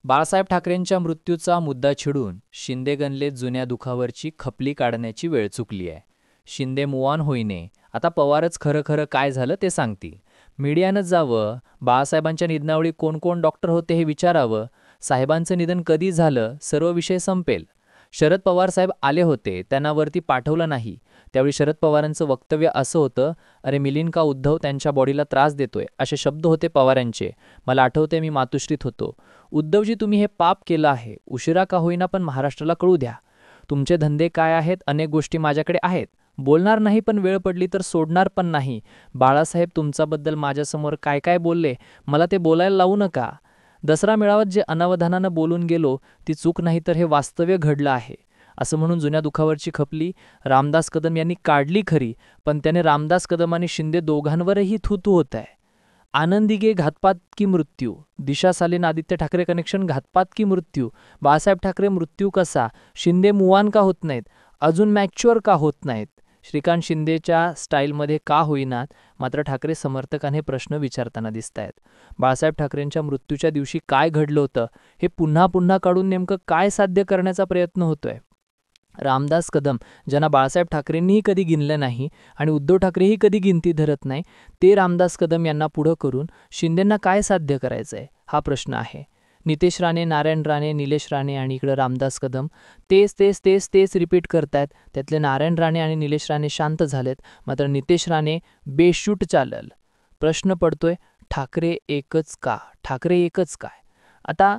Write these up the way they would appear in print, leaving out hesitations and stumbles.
बाळासाहेब ठाकरेंच्या मृत्यूचा मुद्दा छिडून शिंदे गणले जुन्या दुखावरची खपली काढण्याची वेळ चुकली आहे. शिंदे मूव्ह होईने. आता पवारच खरं खरं काय झालं ते सांगतील. मीडियानं जावं, बाळासाहेबांच्या निधनावेळी कोण कोण डॉक्टर होते हे विचारावं, साहेबांचं निधन कधी झालं, सर्व विषय संपेल. शरद पवार साहेब आले होते, त्यांना वरती पाठवलं नाही. त्यावेळी शरद पवारांचं वक्तव्य असं होतं, अरे मिलिंद का उद्धव त्यांच्या बॉडीला त्रास देतोय, असे शब्द होते पवारांचे. मला आठवते मी मातोश्रीत होतो. उद्धवजी तुम्ही हे पाप केलं आहे, उशिरा का होईना पण महाराष्ट्राला कळू द्या. तुमचे धंदे काय आहेत, अनेक गोष्टी माझ्याकडे आहेत. बोलणार नाही पण वेळ पडली तर सोडणार पण नाही. बाळासाहेब तुमच्याबद्दल माझ्यासमोर काय काय बोलले, मला ते बोलायला लावू नका. दसरा मेळाव्यात जे अनावधानानं बोलून गेलो ती चूक नाही तर हे वास्तव्य घडलं आहे, असं म्हणून जुन्या दुखावरची खपली रामदास कदम यांनी काढली खरी, पण त्याने रामदास कदम आणि शिंदे दोघांवरही थूथू होत आहे. आनंदी गे घातपात की मृत्यू, दिशा सालीन आदित्य ठाकरे कनेक्शन घातपात की मृत्यू, बाळासाहेब ठाकरे मृत्यू कसा, शिंदे मुवान का होत नाहीत, अजून मॅच्युअर का होत नाहीत, श्रीकांत शिंदेच्या स्टाईलमध्ये का होईनात. मात्र ठाकरे समर्थकांनी प्रश्न विचारताना दिसत आहेत. बाळासाहेब ठाकरेंच्या मृत्यूच्या दिवशी काय घडलं होतं हे पुन्हा पुन्हा काढून नेमकं काय साध्य करण्याचा प्रयत्न होतोय. रामदास कदम, ज्यांना बाळासाहेब ठाकरेंनीही कधी गिनलं नाही आणि उद्धव ठाकरेही कधी गिनती धरत नाही, ते रामदास कदम यांना पुढं करून शिंदेंना काय साध्य करायचंय हा प्रश्न आहे. नितेश राणे, नारायण राणे, निलेश राणे आणि इकडं रामदास कदम तेच तेच तेच तेच रिपीट करतायत. त्यातले नारायण राणे आणि निलेश राणे शांत झालेत, मात्र नितेश राणे बेशूट चालल. प्रश्न पडतोय, ठाकरे एकच का, ठाकरे एकच काय. आता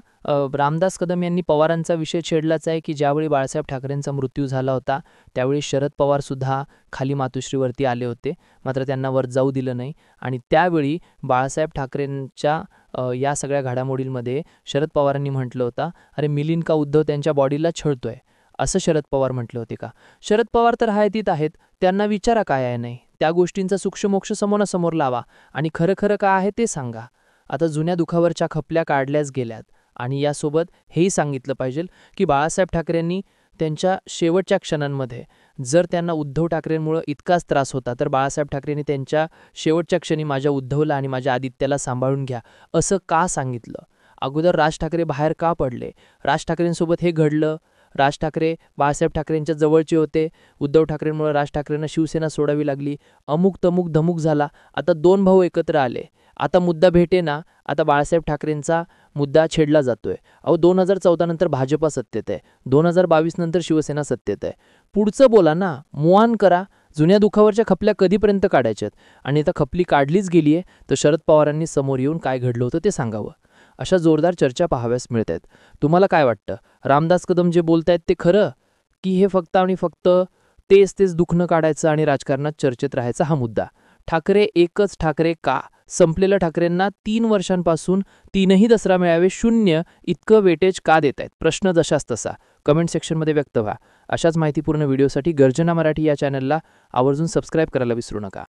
रामदास कदम यांनी पवारांचा विषय छेडलाच आहे की ज्यावेळी बाळासाहेब ठाकरेंचा मृत्यू झाला होता त्यावेळी शरद पवारसुद्धा खाली मातोश्रीवरती आले होते, मात्र त्यांना वर जाऊ दिलं नाही. आणि त्यावेळी बाळासाहेब ठाकरेंच्या या सगळ्या घडामोडींमध्ये शरद पवारांनी म्हटलं होतं, अरे मिलिंद का उद्धव त्यांच्या बॉडीला छळतोय, असं शरद पवार म्हटले होते का. शरद पवार तर हयातीत आहेत, त्यांना विचारा काय आहे नाही, त्या गोष्टींचा सूक्ष्मोक्ष समोरासमोर लावा आणि खरं खरं काय आहे ते सांगा. आता जुन्या दुखावरच्या खपल्या काढल्याच गेल्यात आणि यासोबत हेही सांगितलं पाहिजे की बाळासाहेब ठाकरेंनी त्यांच्या शेवटच्या क्षणांमध्ये जर त्यांना उद्धव ठाकरेंमुळं इतकाच त्रास होता तर बाळासाहेब ठाकरेंनी त्यांच्या शेवटच्या क्षणी माझ्या उद्धवला आणि माझ्या आदित्याला सांभाळून घ्या असं का सांगितलं. अगोदर राज ठाकरे बाहेर का पडले, राज ठाकरेंसोबत हे घडलं. राज ठाकरे बाळासाहेब ठाकरेंच्या जवळचे होते, उद्धव ठाकरेंमुळे राज ठाकरेंना शिवसेना सोडावी लागली, अमुक तमुक धमुक झाला. आता दोन भाऊ एकत्र आले, आता मुद्दा भेटे ना. आता बाळासाहेब ठाकरेंचा मुद्दा छेडला जातोय. 2014 नंतर भाजपा सत्तेत आहे, 2022 नंतर शिवसेना सत्तेत आहे. पुढचं बोला ना, मुआन करा. जुन्या दुखावरच्या खपल्या कधीपर्यंत काढायच्यात. आणि आता खपली काढलीच गेली आहे तर शरद पवारांनी समोर येऊन काय घडलं होतं ते सांगावं. अशा जोरदार चर्चा पाहाव्यास मिळत आहेत. तुम्हाला काय वाटतं, रामदास कदम जे बोलतायत ते खरं, की हे फक्त आणि फक्त तेच तेच दुखणं काढायचं आणि राजकारणात चर्चेत राहायचा हा मुद्दा. ठाकरे एकच ठाकरे का, संपलेल्या ठाकरेंना 3 वर्षांपासून 3ही दसरा मेळावे 0 इतकं वेटेज का देत आहेत. प्रश्न जशाच तसा कमेंट सेक्शनमध्ये व्यक्त व्हा. अशाच माहितीपूर्ण व्हिडिओसाठी गर्जना मराठी या चॅनलला आवर्जून सबस्क्राईब करायला विसरू नका.